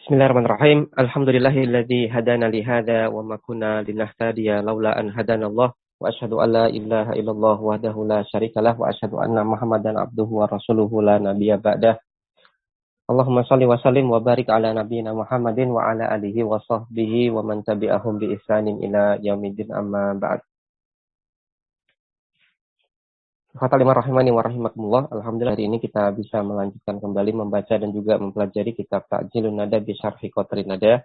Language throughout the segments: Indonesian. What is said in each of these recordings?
Bismillahirrahmanirrahim. Alhamdulillahilladzi hadana li hadza wa ma kunna linahtadiya laula an hadanallah wa asyhadu an la ilaha illallah wahdahu la syarikalah wa asyhadu anna Muhammadan abduhu wa rasuluhu la nabiyya ba'dah. Allahumma shalli wa sallim wa barik ala nabiyyina Muhammadin wa ala alihi wa sahbihi wa man tabi'ahum bi ihsanin ila yaumiddin amma ba'd. Fatalima rahimani wa rahimakumullah. Alhamdulillah hari ini kita bisa melanjutkan kembali membaca dan juga mempelajari kitab Ta'jilun Nada bi Syarhi Qatrin Nada.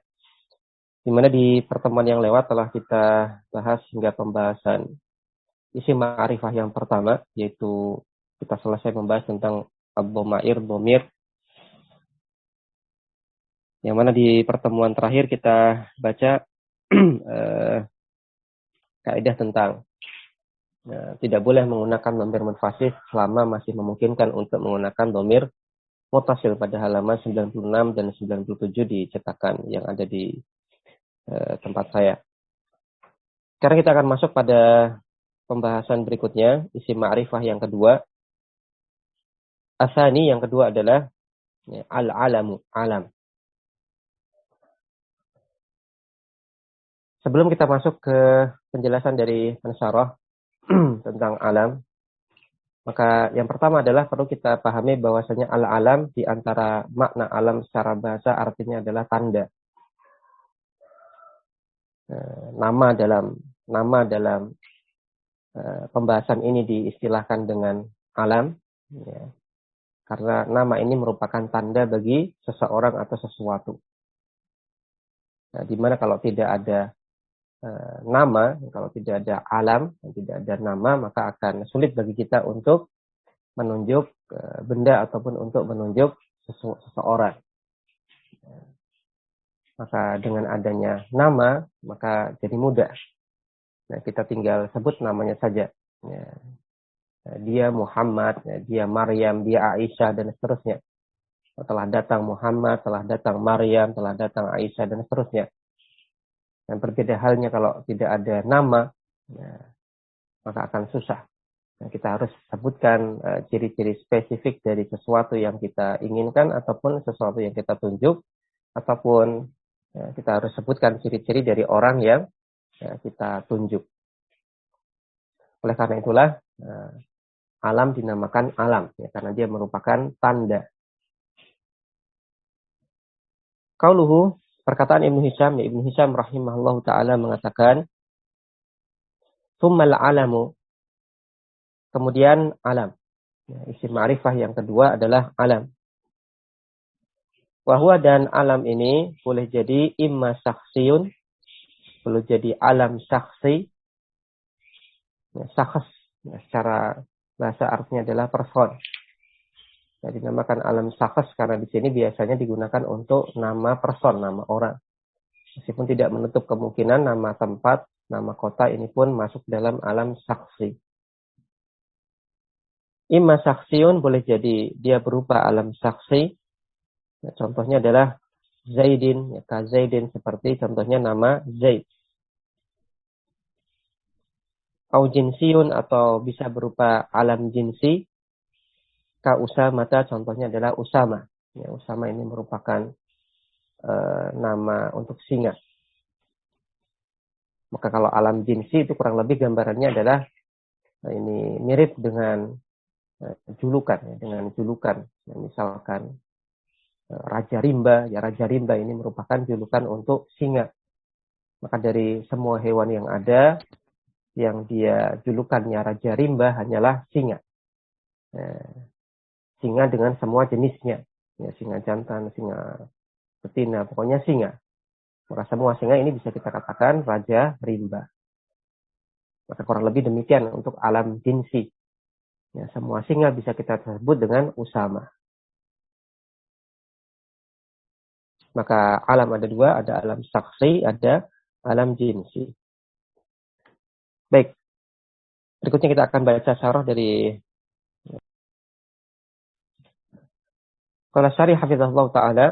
Di mana di pertemuan yang lewat telah kita bahas hingga pembahasan isim ma'rifah yang pertama, yaitu kita selesai membahas tentang ad-dhamair, dhamir. Yang mana di pertemuan terakhir kita baca kaidah tentang tidak boleh menggunakan dhamir munfasih selama masih memungkinkan untuk menggunakan dhamir muttasil pada halaman 96 dan 97 di cetakan yang ada di tempat saya. Sekarang kita akan masuk pada pembahasan berikutnya, isim ma'rifah yang kedua. Asani yang kedua adalah al-alamu, alam. Sebelum kita masuk ke penjelasan dari pensyarah tentang alam, maka yang pertama adalah perlu kita pahami bahwasanya al-alam di antara makna alam secara bahasa artinya adalah tanda. Nama dalam pembahasan ini diistilahkan dengan alam, ya, karena nama ini merupakan tanda bagi seseorang atau sesuatu. Nah, di mana kalau tidak ada nama, kalau tidak ada alam, tidak ada nama, maka akan sulit bagi kita untuk menunjuk benda ataupun untuk menunjuk seseorang. Maka dengan adanya nama, maka jadi mudah. Nah, kita tinggal sebut namanya saja. Ya. Dia Muhammad, ya, dia Maryam, dia Aisyah, dan seterusnya. Telah datang Muhammad, telah datang Maryam, telah datang Aisyah, dan seterusnya. Dan berbeda halnya kalau tidak ada nama, ya, maka akan susah. Nah, kita harus sebutkan ciri-ciri spesifik dari sesuatu yang kita inginkan, ataupun sesuatu yang kita tunjuk, ataupun kita harus sebutkan ciri-ciri dari orang yang kita tunjuk. Oleh karena itulah, alam dinamakan alam, ya, karena dia merupakan tanda. Qauluhu, perkataan Ibnu Hisham rahimahullahu ta'ala mengatakan, Tsummal alamu, kemudian alam. Ya, isim ma'rifah yang kedua adalah alam. Wahwa, dan alam ini boleh jadi imma syakhsiyun, boleh jadi alam syakhsi, ya, syakhs, ya, secara bahasa artinya adalah person. Jadi dinamakan alam syakhs karena di sini biasanya digunakan untuk nama person, nama orang. Meskipun tidak menutup kemungkinan nama tempat, nama kota ini pun masuk dalam alam syakhsi. Imma syakhsiyun boleh jadi dia berupa alam syakhsi. Ya, contohnya adalah Zaidin, ya, ka Zaidin, seperti contohnya nama Zaid. Au jinsiyun, atau bisa berupa alam jinsi. Ka Usamata, contohnya adalah Usama. Ya, Usama ini merupakan nama untuk singa. Maka kalau alam jinsi itu kurang lebih gambarannya adalah ini mirip dengan julukan, ya, dengan julukan. Ya, misalkan Raja Rimba, ya, Raja Rimba ini merupakan julukan untuk singa. Maka dari semua hewan yang ada, yang dia julukannya Raja Rimba hanyalah singa. Singa dengan semua jenisnya, ya, singa jantan, singa betina, pokoknya singa. Maka semua singa ini bisa kita katakan Raja Rimba. Maka kurang lebih demikian untuk alam jinsi. Ya, semua singa bisa kita sebut dengan Usama. Maka alam ada dua, ada alam syakhsi, ada alam jinsi. Baik, berikutnya kita akan baca syarah dari Qala syarih hafizahullah ta'ala,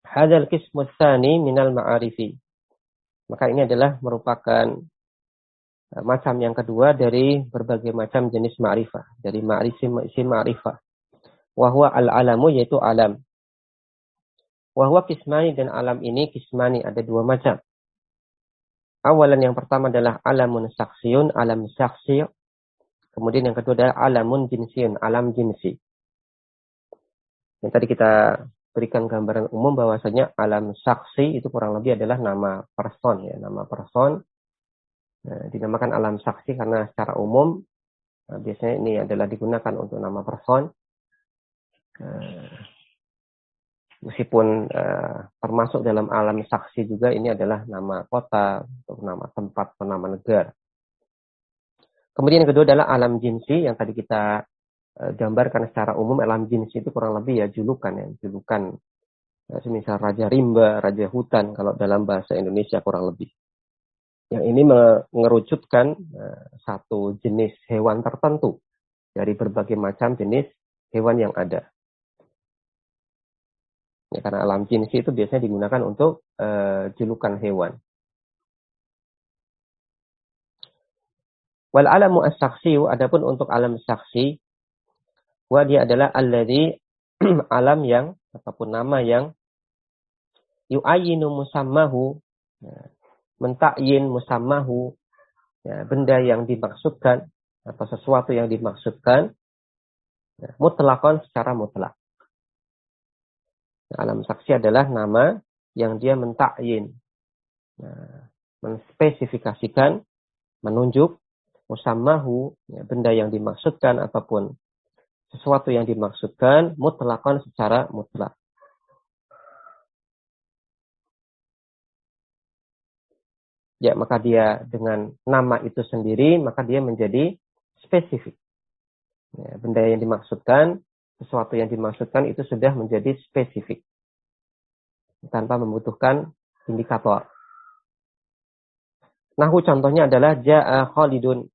hadzal qismu tsani minal ma'arifi. Maka ini adalah merupakan macam yang kedua dari berbagai macam jenis ma'rifah, dari isim ma'rifah. Wa huwa al-alamu, yaitu alam. Wahwa kismani, dan alam ini kismani, ada dua macam. Awalan yang pertama adalah alamun saksiyun, alam saksi. Kemudian yang kedua adalah alamun jinsiyun, alam jinsi. Yang tadi kita berikan gambaran umum bahwasanya alam saksi itu kurang lebih adalah nama person, ya, nama person. Dinamakan alam saksi karena secara umum biasanya ini adalah digunakan untuk nama person. Meskipun termasuk dalam alam saksi juga ini adalah nama kota, atau nama tempat, atau nama negara. Kemudian yang kedua adalah alam jinsi yang tadi kita gambarkan secara umum. Alam jinsi itu kurang lebih ya julukan, semisal Raja Rimba, Raja Hutan kalau dalam bahasa Indonesia kurang lebih. Yang ini mengerucutkan satu jenis hewan tertentu dari berbagai macam jenis hewan yang ada. Ya, karena alam jinsi itu biasanya digunakan untuk julukan hewan. Wal alamu as-saksiyu, adapun untuk alam saksi, dia adalah alladzi alam yang ataupun nama yang yu'ayyinu musammahu, mentakyin musammahu, ya, benda yang dimaksudkan atau sesuatu yang dimaksudkan, ya, mutlaqan, secara mutlak. Alam saksi adalah nama yang dia mentakyin, menspesifikasikan, menunjuk, musammahu, ya, benda yang dimaksudkan ataupun sesuatu yang dimaksudkan, mutlaqan, secara mutlak. Ya, maka dia dengan nama itu sendiri, maka dia menjadi spesifik. Ya, benda yang dimaksudkan, sesuatu yang dimaksudkan itu sudah menjadi spesifik. Tanpa membutuhkan indikator. Nahu contohnya adalah ja'a Khalidun.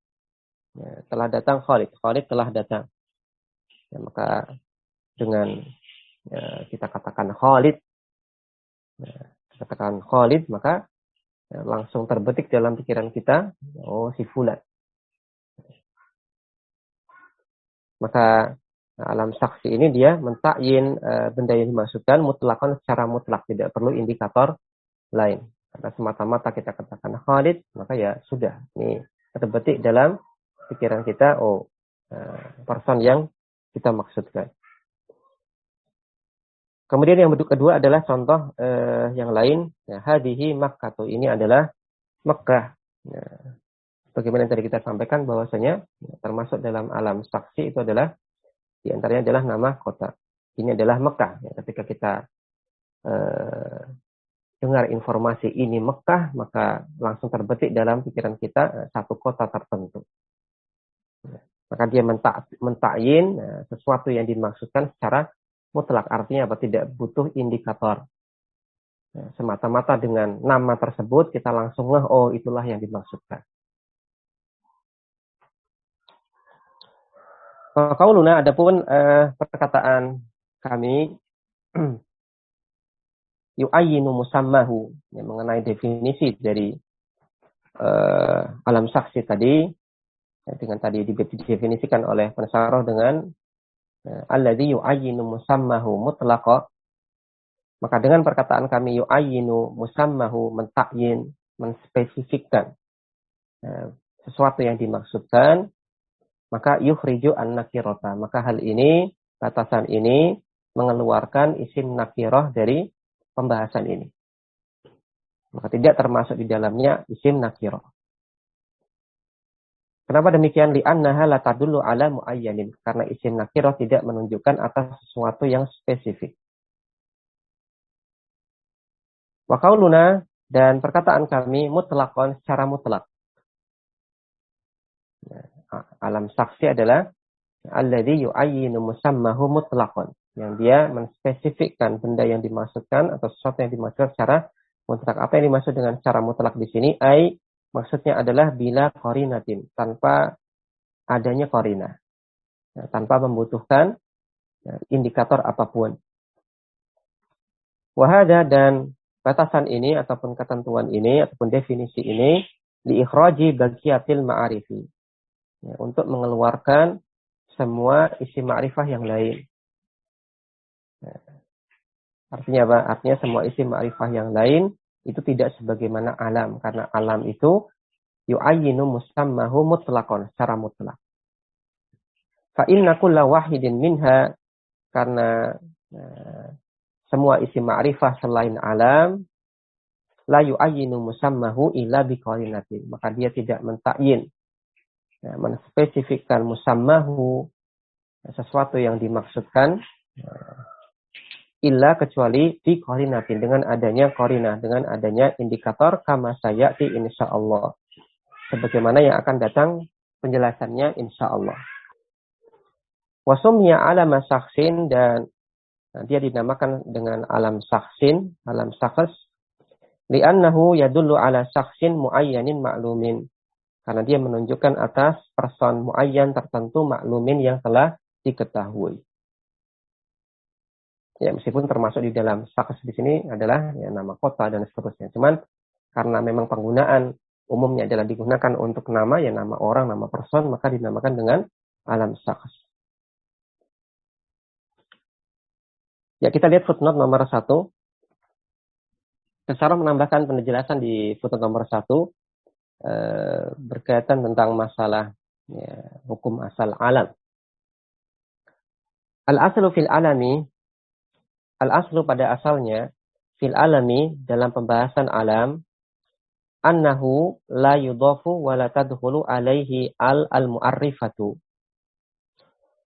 Ya, telah datang Khalid. Khalid telah datang. Ya, maka dengan kita katakan Khalid, maka langsung terbetik dalam pikiran kita, oh si fulan. Maka alam saksi ini dia mentakyin benda yang dimaksudkan mutlakkan secara mutlak, tidak perlu indikator lain. Karena semata-mata kita katakan Khalid, maka ya sudah, ini terbetik dalam pikiran kita, oh person yang kita maksudkan. Kemudian yang kedua adalah contoh yang lain, ya, hadihi Makkah, ini adalah Mekah. Ya, bagaimana yang tadi kita sampaikan bahwasanya ya, termasuk dalam alam saksi itu adalah diantaranya adalah nama kota. Ini adalah Mekah. Ya, ketika kita dengar informasi ini Mekah, maka langsung terbetik dalam pikiran kita satu kota tertentu. Ya, maka dia mentakyin sesuatu yang dimaksudkan secara mutlak, artinya apa? Tidak butuh indikator. Semata-mata dengan nama tersebut kita langsung oh itulah yang dimaksudkan. Qauluna, adapun perkataan kami yu'ayyinu musammahu, ya, mengenai definisi dari alam saksi tadi, ya, dengan tadi didefinisikan oleh pensyarah dengan alladzi yu'ayyinu musammahu mutlaqa. Maka dengan perkataan kami yu'ayyinu musammahu, mentakyin, menspesifikkan sesuatu yang dimaksudkan, maka yukhriju an-nakirata. Maka hal ini, batasan ini mengeluarkan isim nakirah dari pembahasan ini. Maka tidak termasuk di dalamnya isim nakirah. Kenapa demikian? Li'annaha la tadullu ala muayyanin. Karena isim nakirah tidak menunjukkan atas sesuatu yang spesifik. Wa qauluna, dan perkataan kami mutlaqan, secara mutlak. Alam saksi adalah alladzi yu'ayyinu musammahu mutlaqan, yang dia menspesifikkan benda yang dimaksudkan atau sesuatu yang dimaksud secara mutlak. Apa yang dimaksud dengan secara mutlak di sini? Maksudnya adalah bila qarinatin, tanpa adanya qarinah, ya, tanpa membutuhkan indikator apapun. Wahada, dan batasan ini ataupun ketentuan ini ataupun definisi ini liikhraji baqiyatil ma'arifi, ya, untuk mengeluarkan semua isim ma'rifah yang lain. Ya. Artinya apa? Artinya semua isim ma'rifah yang lain itu tidak sebagaimana alam. Karena alam itu yu'ayyinu musammahu mutlaqan, secara mutlak. Fa inna kulla wahidin minha, karena semua isim ma'rifah selain alam la yu'ayyinu musammahu illa biqarinatin. Maka dia tidak mentakyin, menspesifikkan musammahu, sesuatu yang dimaksudkan, illa kecuali di qarinatin, dengan adanya qarinah, dengan adanya indikator, kama sayati insyaallah, sebagaimana yang akan datang penjelasannya insyaallah. Wasumya alama saksin, dan dia dinamakan dengan alam saksin, alam sakhs, li'annahu yadullu ala saksin muayyanin ma'lumin, karena dia menunjukkan atas person muayyan tertentu, maklumin yang telah diketahui. Ya, meskipun termasuk di dalam sakhs di sini adalah ya, nama kota dan seterusnya. Cuman karena memang penggunaan umumnya adalah digunakan untuk nama, ya nama orang, nama person, maka dinamakan dengan alam sakhs. Ya, kita lihat footnote nomor 1. Secara menambahkan penjelasan di footnote nomor 1 berkaitan tentang masalah ya, hukum asal alam. Al-aslu fil alami, al-aslu pada asalnya, fil alami dalam pembahasan alam, annahu la yudhafu wa la tadkhulu alaihi al-mu'arrifatu.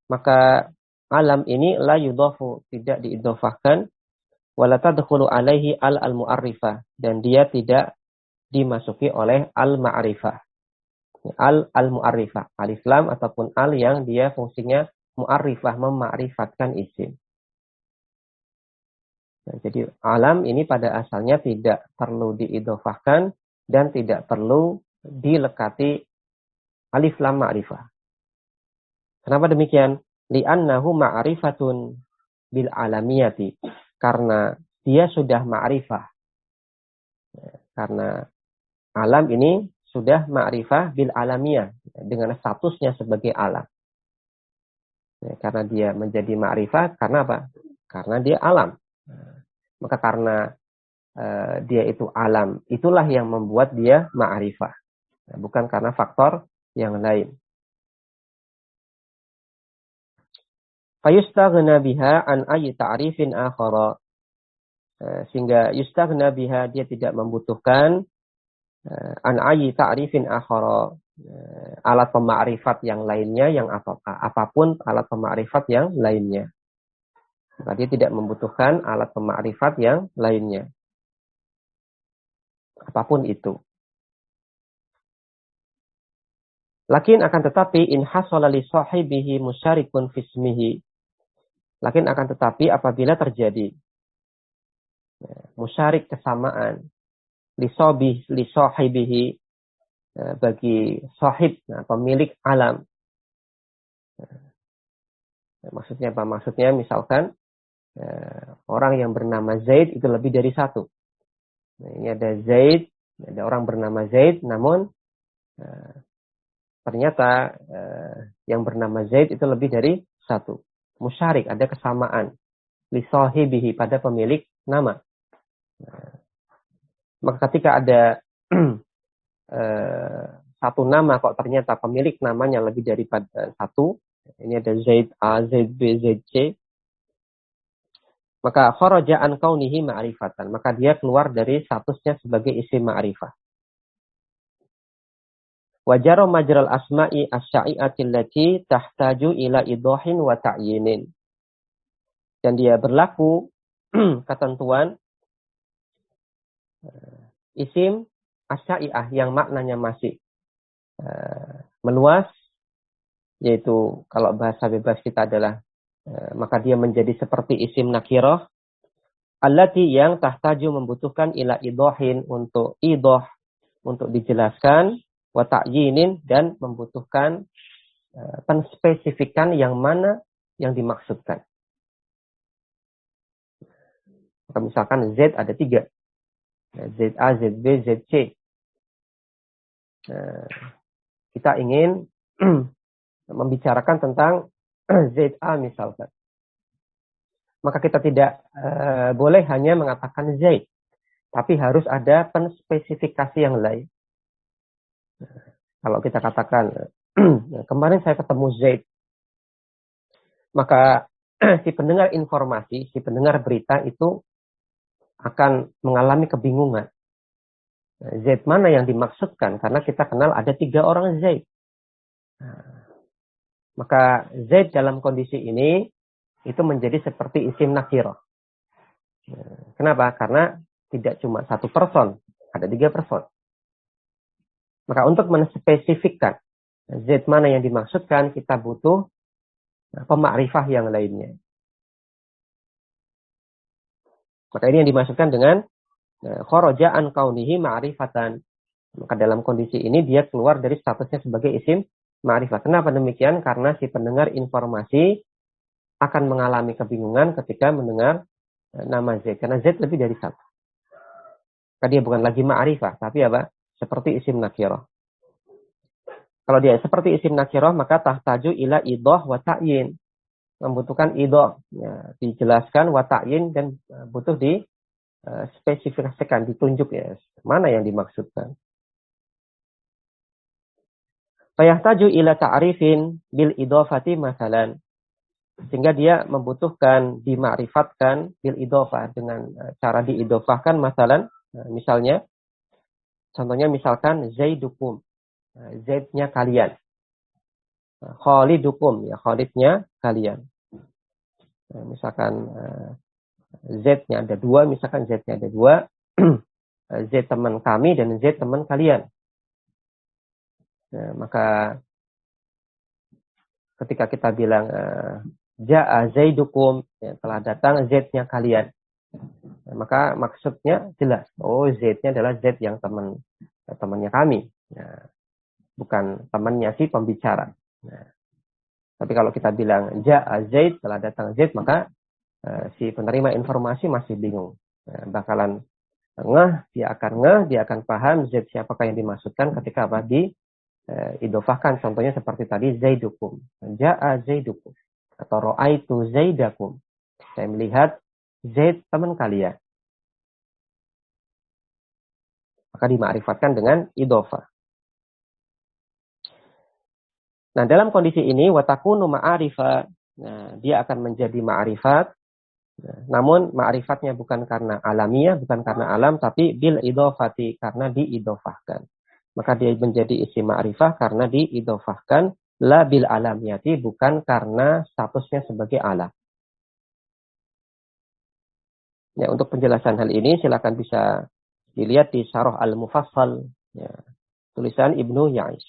Maka alam ini la yudhafu, tidak diidhofahkan, wa la tadkhulu alaihi al-mu'arrifah, dan dia tidak dimasuki oleh al-ma'rifah. Al-mu'arrifah, alif lam ataupun al yang dia fungsinya mu'arrifah, mema'rifatkan isim. Nah, jadi alam ini pada asalnya tidak perlu diidhofahkan dan tidak perlu dilekati alif lam ma'rifah. Kenapa demikian? Li'annahu ma'rifatun bil alamiyati, karena dia sudah ma'rifah. Karena alam ini sudah ma'rifah bil alamiyah, dengan statusnya sebagai alam. Ya, karena dia menjadi ma'rifah, karena apa? Karena dia alam. Maka karena dia itu alam, itulah yang membuat dia ma'rifah. Bukan karena faktor yang lain. Fayustaghna biha an ayyi ta'rifin akhara. Sehingga yustaghna biha, dia tidak membutuhkan an ayyi ta'rifin akhara, alat pemakrifat yang lainnya, yang apapun alat pemakrifat yang lainnya. Maka dia tidak membutuhkan alat pemakrifat yang lainnya, apapun itu. Lakin akan tetapi in hasala li sahibihi musyarikun fismihi. Lakin akan tetapi apabila terjadi musyarik, kesamaan, li sahibihi, bagi sahib, pemilik alam. Maksudnya apa? Maksudnya misalkan orang yang bernama Zaid itu lebih dari satu. Nah, ini ada Zaid, ada orang bernama Zaid, namun ternyata yang bernama Zaid itu lebih dari satu. Musyarik, ada kesamaan. Li sahibihi, pada pemilik nama. Maka ketika ada satu nama kok ternyata pemilik namanya lebih daripada satu, ini ada Zaid A, Zaid B, Zaid C, maka kharaja an kaunihi ma'rifatan, maka dia keluar dari statusnya sebagai isim ma'rifah. Wajaro majral asma'i asya'i'ati allati tahtaju ila idohin wa ta'yinin. Dan dia berlaku ketentuan isim asya'i'ah yang maknanya masih meluas, yaitu kalau bahasa bebas kita adalah maka dia menjadi seperti isim nakirah, allati yang tahtaju membutuhkan ila idohin, untuk idoh, untuk dijelaskan, wa ta'yinin, dan membutuhkan penspesifikan yang mana yang dimaksudkan. Maka misalkan Z ada 3. ZA, ZB, ZC. Kita ingin membicarakan tentang ZA misalkan. maka kita tidak boleh hanya mengatakan Zaid, tapi harus ada penspesifikasi yang lain. Kalau kita katakan kemarin saya ketemu Zaid, maka si pendengar informasi, si pendengar berita itu akan mengalami kebingungan. Zaid mana yang dimaksudkan? Karena kita kenal ada 3 orang Zaid. Maka Zaid dalam kondisi ini itu menjadi seperti isim nakirah. Kenapa? Karena tidak cuma 1 person, ada 3 person. Maka untuk menspesifikkan Zaid mana yang dimaksudkan, kita butuh pemakrifah yang lainnya. Maka ini yang dimaksudkan dengan kharaja an kaunihi ma'rifatan. Maka dalam kondisi ini dia keluar dari statusnya sebagai isim ma'rifah. Kenapa demikian? Karena si pendengar informasi akan mengalami kebingungan ketika mendengar nama Z. Karena Z lebih dari 1. Maka dia bukan lagi ma'rifah, tapi apa? Seperti isim nakirah. Kalau dia seperti isim nakirah, maka tahtaju ila idah wa ta'yin. Membutuhkan idah. Ya, dijelaskan wa ta'yin dan butuh spesifikasikan, ditunjuk ya, mana yang dimaksudkan. Fayahtaju ila ta'rifin bil idhofati masalan. Sehingga dia membutuhkan dima'rifatkan bil idhofah, dengan cara diidhofahkan masalan. Misalnya, contohnya misalkan Zaidukum, Zaidnya kalian. Khalidukum, ya Khalidnya kalian. Misalkan Z-nya ada 2, misalkan Z-nya ada 2, Z teman kami dan Z teman kalian. Maka ketika kita bilang ja'a Zaidukum, ya, telah datang Z-nya kalian, maka maksudnya jelas. Oh, Z-nya adalah Z yang temannya kami, ya, bukan temannya si pembicara. Nah, tapi kalau kita bilang ja'a Zaid, telah datang Z, maka si penerima informasi masih bingung. Bakalan dia akan paham Z siapakah yang dimaksudkan ketika apa idofahkan. Contohnya seperti tadi Zaidukum, ja'a Zaidukum, atau ra'aitu Zaidakum, saya melihat Zaid teman kalian. Maka dimakrifatkan dengan idofah. Nah, dalam kondisi ini watakunu ma'arifah, dia akan menjadi ma'rifat. Namun ma'rifatnya bukan karena alamiah, bukan karena alam, tapi bil idofati, karena diidofahkan. Maka dia menjadi isim ma'rifah karena diidofahkan, la bil alamiyati, bukan karena statusnya sebagai alam. Ya, untuk penjelasan hal ini silakan bisa dilihat di Syarah Al-Mufassal, ya, tulisan Ibnu Ya'is.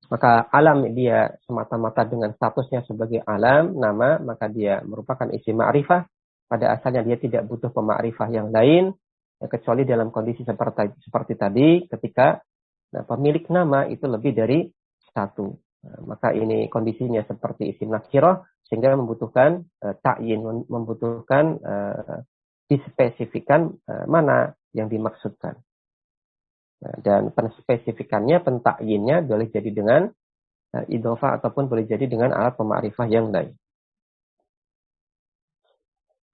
Maka alam dia semata-mata dengan statusnya sebagai alam, nama, maka dia merupakan isim ma'rifah. Pada asalnya dia tidak butuh pemakrifah yang lain, ya, kecuali dalam kondisi seperti tadi, ketika pemilik nama itu lebih dari 1. Maka ini kondisinya seperti isim nakirah, sehingga membutuhkan ta'yin, membutuhkan dispesifikan mana yang dimaksudkan. Dan penspesifikannya, pentakyinnya boleh jadi dengan idhofah ataupun boleh jadi dengan alat pemakrifah yang lain.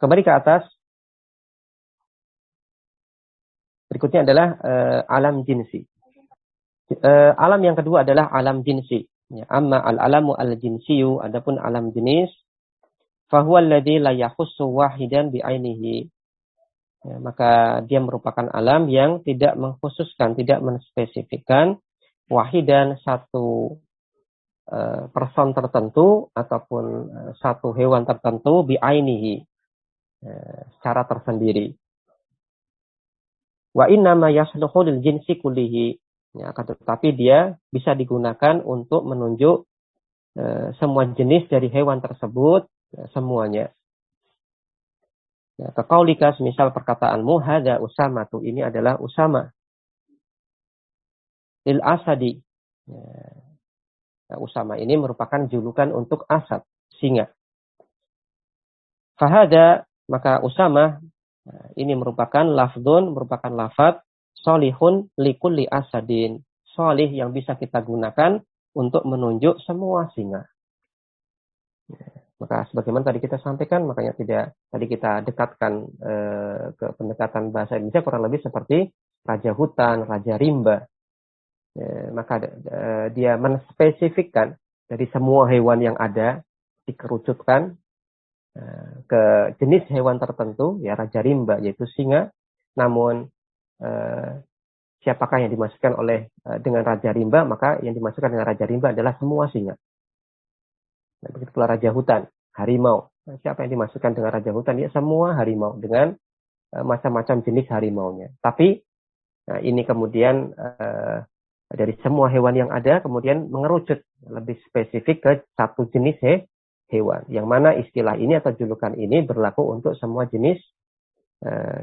Kembali ke atas. Berikutnya adalah alam jinsi. Alam yang kedua adalah alam jinsi. Ya, amma al-alamu al-jinsiyu, adapun alam jenis, fahuwa alladhi la yakhussu wahidan bi'ainihi. Ya, maka dia merupakan alam yang tidak mengkhususkan, tidak menspesifikkan wahidan, 1 person tertentu ataupun 1 hewan tertentu bi'ainihi, secara tersendiri. Wa innama yasluhu lil jinsi kullihi. Ya, tetapi dia bisa digunakan untuk menunjuk semua jenis dari hewan tersebut, ya, semuanya. Ya, kaqaulika, misal perkataanmu, hadza usamatu, ini adalah Usama. Lil asadi. Ya, Usama ini merupakan julukan untuk asad, singa. Fahada, maka Usama ini merupakan lafdun, merupakan lafad solihun likulli asadin. Solih yang bisa kita gunakan untuk menunjuk semua singa. Maka sebagaimana tadi kita sampaikan, makanya tadi kita dekatkan ke pendekatan bahasa Indonesia kurang lebih seperti raja hutan, raja rimba. Maka dia menspesifikkan dari semua hewan yang ada dikerucutkan ke jenis hewan tertentu, ya raja rimba yaitu singa. Namun siapakah yang dimasukkan dengan raja rimba, maka yang dimasukkan dengan raja rimba adalah semua singa. Nah, begitu pula raja hutan, harimau. Nah, siapa yang dimasukkan dengan raja hutan? Ya semua harimau dengan macam-macam jenis harimaunya. Tapi nah, ini kemudian dari semua hewan yang ada kemudian mengerucut lebih spesifik ke satu jenis hewan. Yang mana istilah ini atau julukan ini berlaku untuk semua jenis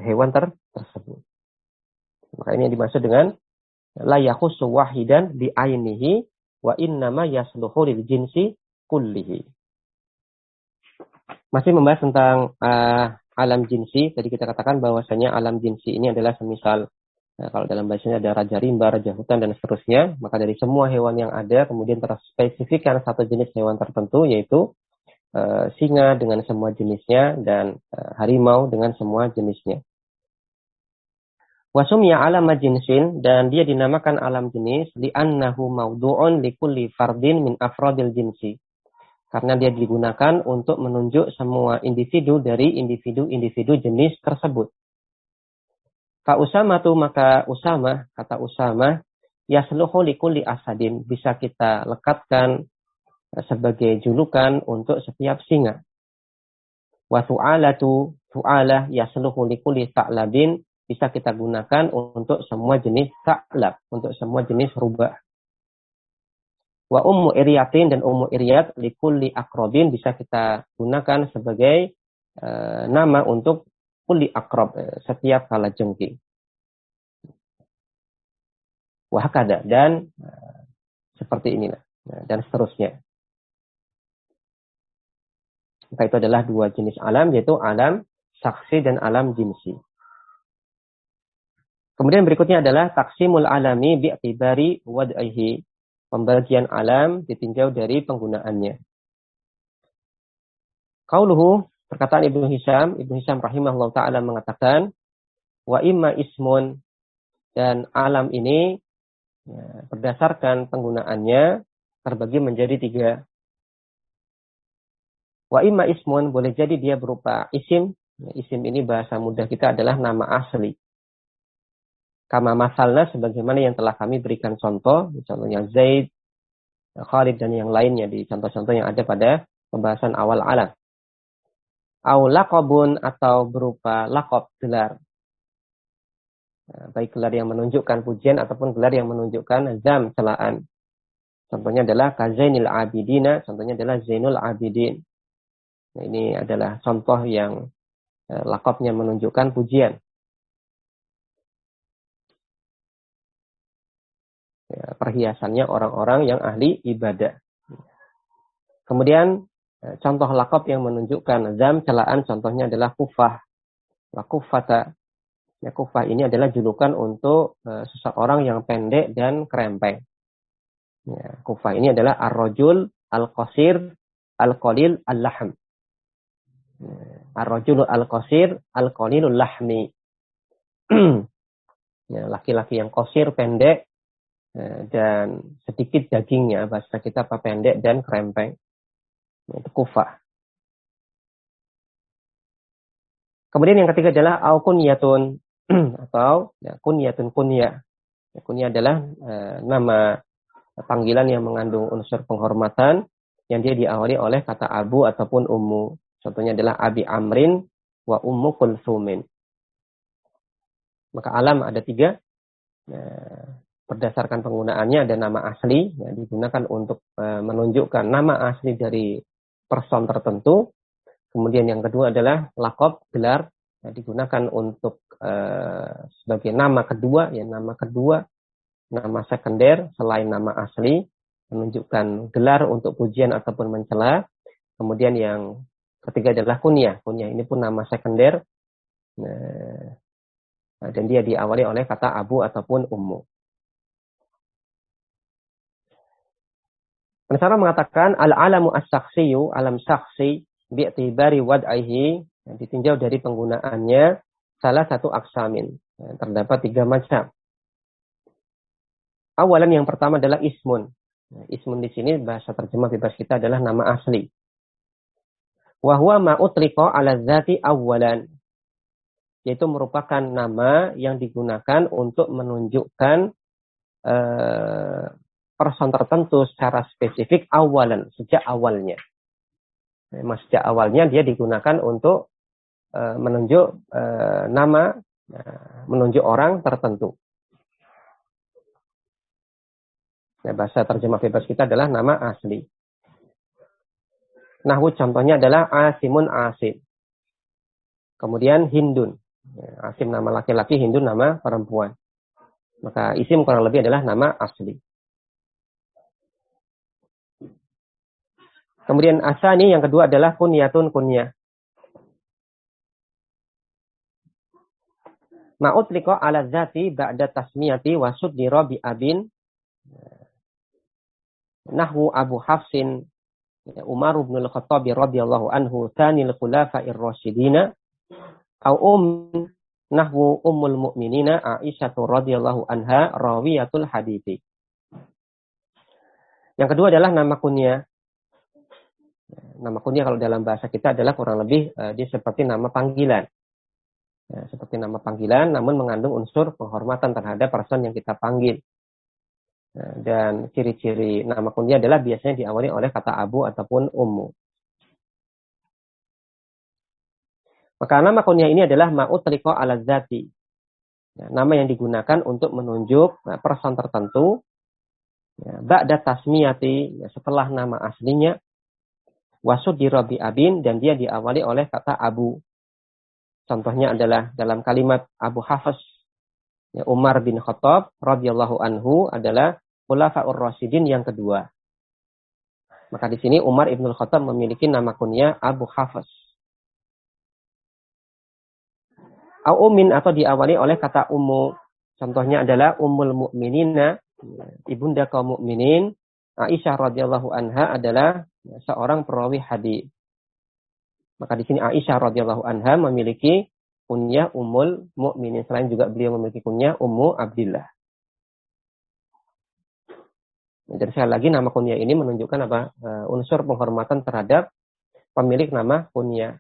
hewan tersebut. Maka ini yang dimaksud dengan la yakhussu wahidan bi ainihi wa innama yasluhu lil jinsi kullihi. Masih membahas tentang alam jinsi. Tadi kita katakan bahwasanya alam jinsi ini adalah semisal kalau dalam bahasanya ada raja rimba, raja hutan dan seterusnya. Maka dari semua hewan yang ada kemudian terspesifikkan satu jenis hewan tertentu yaitu singa dengan semua jenisnya dan harimau dengan semua jenisnya. Wasumya alam jinsin, dan dia dinamakan alam jenis li'annahu mawdu'un likulli fardin min afradil jinsi. Karena dia digunakan untuk menunjuk semua individu dari individu-individu jenis tersebut. Fa Usama tu maka Usama, kata Usama, yasluhu likulli asadin, bisa kita lekatkan sebagai julukan untuk setiap singa. Wa su'alatu su'alah yasluhu likulli ta'labin, bisa kita gunakan untuk semua jenis ta'lab, untuk semua jenis rubah. Wa ummu iryatin, dan ummu iryat likulli akrobin, bisa kita gunakan sebagai nama untuk kulli akrob, setiap kalajengking. Wahkada, dan seperti inilah, dan seterusnya. Maka itu adalah dua jenis alam, yaitu alam saksi dan alam jinsi. Kemudian berikutnya adalah taksimul alami bi'tibari wad'ihi. Pembagian alam ditinjau dari penggunaannya. Qauluhu, perkataan Ibnu Hisham rahimahullah ta'ala mengatakan, wa imma ismun, dan alam ini ya, berdasarkan penggunaannya terbagi menjadi 3. Wa imma ismun, boleh jadi dia berupa isim. Isim ini bahasa mudah kita adalah nama asli. Kama masalna, sebagaimana yang telah kami berikan contoh, contohnya Zaid, Khalid, dan yang lainnya di contoh-contoh yang ada pada pembahasan awal alam. Au laqabun, atau berupa laqab, gelar. Baik gelar yang menunjukkan pujian ataupun gelar yang menunjukkan zam, celaan. Contohnya adalah kazainil abidina, contohnya adalah Zainul Abidin. Nah, ini adalah contoh yang laqabnya menunjukkan pujian. Ya, perhiasannya orang-orang yang ahli ibadah. Kemudian contoh laqab yang menunjukkan zam, celaan, contohnya adalah kufah. La kufata. Ya, kufah ini adalah julukan untuk seseorang yang pendek dan kerempeng. Ya, kufah ini adalah ar-rajul al-qasir al-qalil al-lahm. Ya, ar-rajul al-qasir al-qalilul lahmi. Ya, laki-laki yang qasir, pendek, dan sedikit dagingnya, bahasa kita apa, pendek dan kerempeng. Itu kufah. Kemudian yang ketiga adalah au kunyatun, atau ya, kunyatun, kunyah. Ya, kunyah adalah nama panggilan yang mengandung unsur penghormatan yang dia diawali oleh kata abu ataupun ummu. Contohnya adalah Abi Amrin wa Ummu Kulsumin. Maka alam ada 3. Berdasarkan penggunaannya ada nama asli, ya, digunakan untuk menunjukkan nama asli dari person tertentu. Kemudian yang kedua adalah laqab, gelar, ya, digunakan untuk sebagai nama kedua, ya, nama sekunder selain nama asli, menunjukkan gelar untuk pujian ataupun mencela. Kemudian yang ketiga adalah kunyah. Kunyah ini pun nama sekunder, dan dia diawali oleh kata abu ataupun ummu. Penasara mengatakan al-alamu as-sakhsiyu, alam saksi bi'tibari wad'ihi, ditinjau dari penggunaannya salah satu aksamin. Terdapat 3 macam. Awalan yang pertama adalah ismun. Ismun di sini bahasa terjemah bebas kita adalah nama asli. Wa huwa ma utliqa 'ala dzati awalan. Yaitu merupakan nama yang digunakan untuk menunjukkan person tertentu secara spesifik awalan, sejak awalnya. Sejak awalnya dia digunakan untuk menunjuk nama, menunjuk orang tertentu. Nah, bahasa terjemah bebas kita adalah nama asli. Nahwu contohnya adalah Asimun Asim. Kemudian Hindun. Asim nama laki-laki, Hindun nama perempuan. Maka isim kurang lebih adalah nama asli. Kemudian asani yang kedua adalah kunyatun kunyah. Ma'utliqa 'ala dzati ba'da tasmiyati wa suddira bi abin. Nahwu Abu Hafsin Umar bin Al-Khattab radhiyallahu anhu tsanil khulafa'ir rasyidin au nahwu ummul mukminina Aisyah radhiyallahu anha rawiyatul hadithi. Yang kedua adalah nama kunyah. Nama kunyah kalau dalam bahasa kita adalah kurang lebih dia seperti nama panggilan. Seperti nama panggilan namun mengandung unsur penghormatan terhadap person yang kita panggil. Dan ciri-ciri nama kunyah adalah biasanya diawali oleh kata abu ataupun ummu. Maka nama kunyah ini adalah ma'utliqa 'ala dzati. Nama yang digunakan untuk menunjuk person tertentu ba'da tasmiyati, setelah nama aslinya, wasudira bi abin, dan dia diawali oleh kata abu. Contohnya adalah dalam kalimat Abu Hafs Umar bin Khattab radhiyallahu anhu adalah khulafaur rasyidin yang kedua. Maka di sini Umar ibn Khattab memiliki nama kunyah Abu Hafs. Au ummin atau diawali oleh kata ummu. Contohnya adalah ummul mukminina, ibunda kaum mukminin. Aisyah radhiyallahu anha adalah seorang perawi hadis. Maka di sini Aisyah radhiyallahu anha memiliki kunyah ummul mukminin. Selain juga beliau memiliki kunyah Ummu Abdillah. Dan sekali lagi nama kunyah ini menunjukkan apa? Unsur penghormatan terhadap pemilik nama kunyah.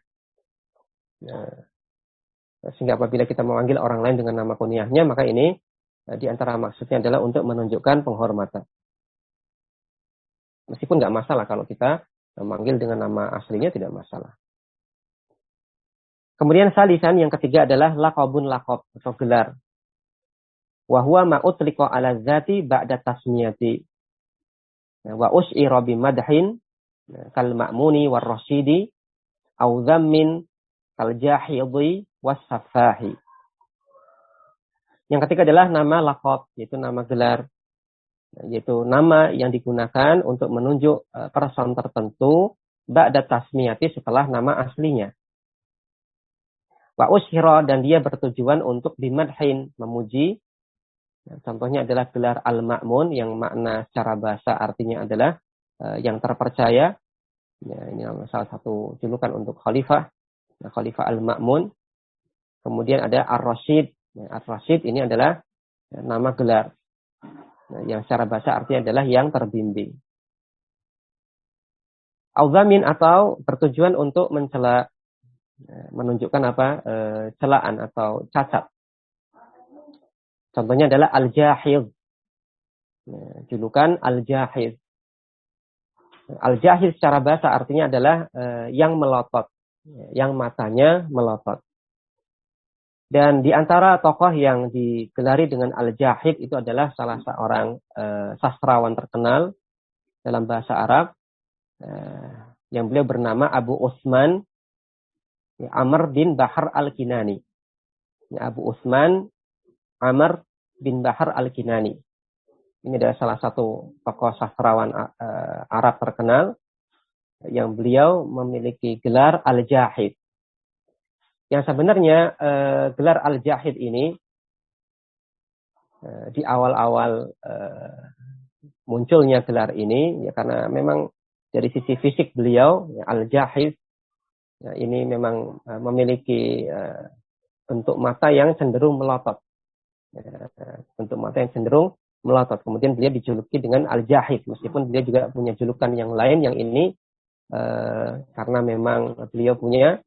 Sehingga apabila kita memanggil orang lain dengan nama kunyahnya, maka ini di antara maksudnya adalah untuk menunjukkan penghormatan. Meskipun nggak masalah kalau kita memanggil dengan nama aslinya, tidak masalah. Kemudian salisan yang ketiga adalah laqabun laqab atau gelar. Wa huwa ma utliqa 'ala dzati ba'da tasmiyati. Wa us'ira bi madhin kal ma'muni war rasyidi au dhammin kal jahidhi was safahi. Yang ketiga adalah nama laqab, yaitu nama gelar. Yaitu nama yang digunakan untuk menunjuk person tertentu ba'da tasmiyati, setelah nama aslinya. Wa ushira, dan dia bertujuan untuk bimadhin, memuji. Contohnya adalah gelar al-ma'mun, yang makna secara bahasa artinya adalah yang terpercaya. Ini salah satu julukan untuk khalifah, khalifah al-ma'mun. Kemudian ada ar-rasyid. Ar-rasyid ini adalah nama gelar. Yang secara bahasa artinya adalah yang terbimbing. Au-dhamin, atau bertujuan untuk mencela, menunjukkan apa? Celaan atau cacat. Contohnya adalah al-jahid. Julukan al-jahid. Al-jahid secara bahasa artinya adalah yang melotot, yang matanya melotot. Dan di antara tokoh yang digelari dengan al-jahid itu adalah salah seorang sastrawan terkenal dalam bahasa Arab, yang beliau bernama Abu Utsman Amr bin Bahar al-Kinani. Abu Utsman Amr bin Bahar al-Kinani. Ini adalah salah satu tokoh sastrawan Arab terkenal yang beliau memiliki gelar al-Jahid. Yang sebenarnya gelar al-Jahid ini di awal-awal munculnya gelar ini ya karena memang dari sisi fisik beliau ya, Al-Jahiz ya, ini memang memiliki bentuk mata yang cenderung melotot. Ya, bentuk mata yang cenderung melotot. Kemudian beliau dijuluki dengan Al-Jahiz meskipun beliau juga punya julukan yang lain yang ini karena memang beliau punya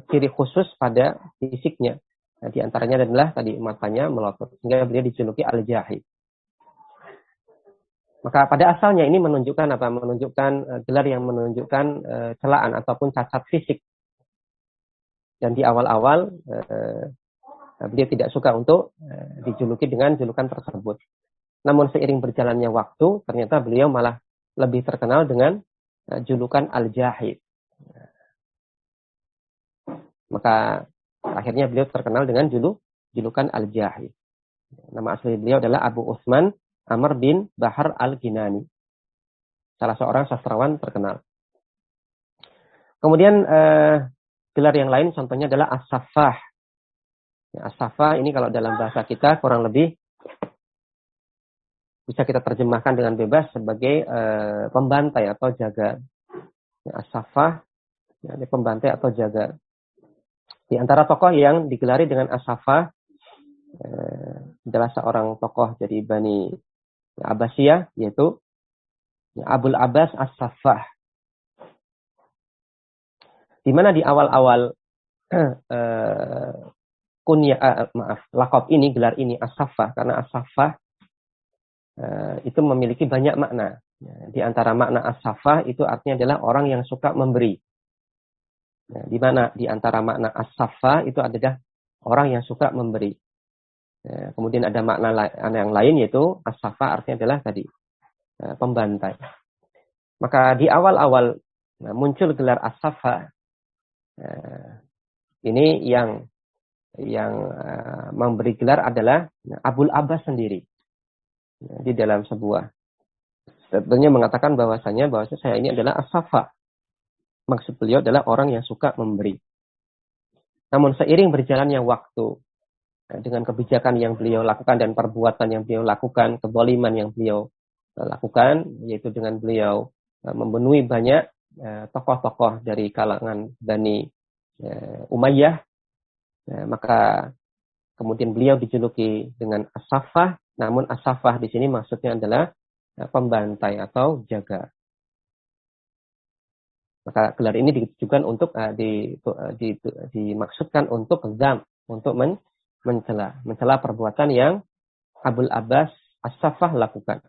ciri khusus pada fisiknya. Nah, di antaranya adalah tadi matanya melotot sehingga beliau dijuluki Al-Jahiz. Maka pada asalnya ini menunjukkan apa? Menunjukkan gelar yang menunjukkan celaan ataupun cacat fisik. Dan di awal-awal beliau tidak suka untuk dijuluki dengan julukan tersebut. Namun seiring berjalannya waktu, ternyata beliau malah lebih terkenal dengan julukan Al-Jahiz. Maka akhirnya beliau terkenal dengan julukan Al-Jahiz. Nama asli beliau adalah Abu Utsman Amr bin Bahar Al-Ginani. Salah seorang sastrawan terkenal. Kemudian gelar yang lain contohnya adalah As-Saffah. Ya, As-Saffah ini kalau dalam bahasa kita kurang lebih bisa kita terjemahkan dengan bebas sebagai pembantai atau jaga. Ya, As-Saffah ya, pembantai atau jaga. Di antara tokoh yang digelari dengan As-Saffah adalah seorang tokoh dari Bani Abbasiyah, yaitu Abul Abbas As-Saffah. Di mana di awal-awal lakop ini, gelar ini As-Saffah, karena As-Saffah itu memiliki banyak makna. Di antara makna As-Saffah itu artinya adalah orang yang suka memberi. Di mana di antara makna As-Saffah itu adalah orang yang suka memberi. Kemudian ada makna yang lain yaitu As-Saffah artinya adalah tadi pembantai. Maka di awal-awal muncul gelar As-Saffah, ini yang memberi gelar adalah Abul Abbas sendiri. Di dalam sebuah statementnya mengatakan bahwasanya saya ini adalah As-Saffah. Maksud beliau adalah orang yang suka memberi. Namun seiring berjalannya waktu, dengan kebijakan yang beliau lakukan dan perbuatan yang beliau lakukan, kezaliman yang beliau lakukan, yaitu dengan beliau membunuh banyak tokoh-tokoh dari kalangan Bani Umayyah, maka kemudian beliau dijuluki dengan As-Saffah. Namun As-Saffah di sini maksudnya adalah pembantai atau jaga. Maka gelar ini ditujukan untuk dimaksudkan untuk zam, untuk mencela perbuatan yang Abul Abbas As-Saffah lakukan.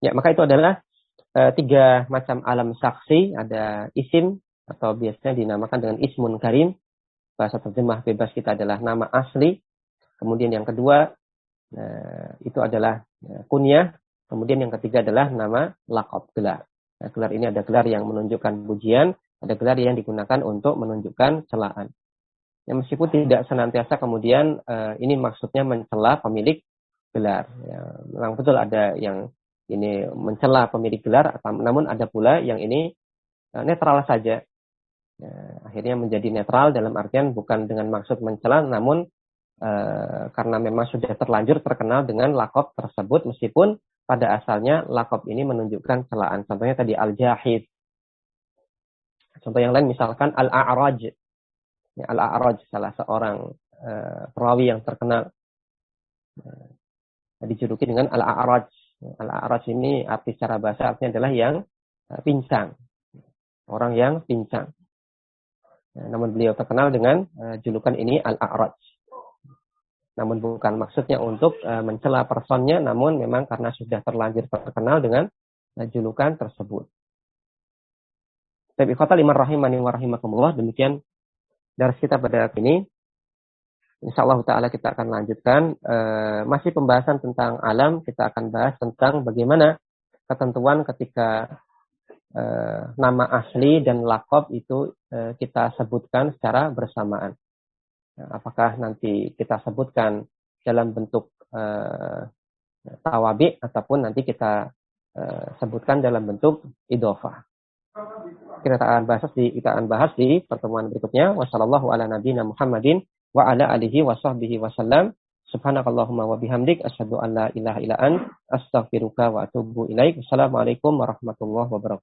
Ya, maka itu adalah 3 macam alam saksi. Ada isim atau biasanya dinamakan dengan ismun karim. Bahasa terjemah bebas kita adalah nama asli. Kemudian yang kedua itu adalah kunyah. Kemudian yang ketiga adalah nama laqab, gelar. Nah, gelar ini ada gelar yang menunjukkan pujian, ada gelar yang digunakan untuk menunjukkan celaan. Ya, meskipun tidak senantiasa kemudian ini maksudnya mencela pemilik gelar. Ya, memang betul ada yang ini mencela pemilik gelar, namun ada pula yang ini netral saja. Ya, akhirnya menjadi netral dalam artian bukan dengan maksud mencela, namun karena memang sudah terlanjur terkenal dengan lakop tersebut, meskipun pada asalnya lakop ini menunjukkan celaan. Contohnya tadi Al-Jahiz. Contoh yang lain misalkan Al-A'raj. Ya, Al-A'raj salah seorang perawi yang terkenal dijuluki dengan Al-A'raj. Al-A'raj ini arti secara bahasa artinya adalah yang pincang. Orang yang pincang. Namun beliau terkenal dengan julukan ini Al-A'raj. Namun bukan maksudnya untuk mencela personnya, namun memang karena sudah terlanjur terkenal dengan julukan tersebut. Tapi ikhwatal iman rahimani wa rahimakumullah, demikian dari kita pada hari ini. Insyaallah taala kita akan lanjutkan masih pembahasan tentang alam. Kita akan bahas tentang bagaimana ketentuan ketika nama asli dan laqab itu kita sebutkan secara bersamaan. Apakah nanti kita sebutkan dalam bentuk tawabi ataupun nanti kita sebutkan dalam bentuk idhofah. Kita akan bahas di pertemuan berikutnya. Wassallallahu ala nabiyina Muhammadin wa ala alihi wa sahbihi wasallam. Subhanakallahumma wa bihamdik asyhadu an la ilaha illa ant astaghfiruka wa atubu ilaik. Wassalamualaikum warahmatullahi wabarakatuh.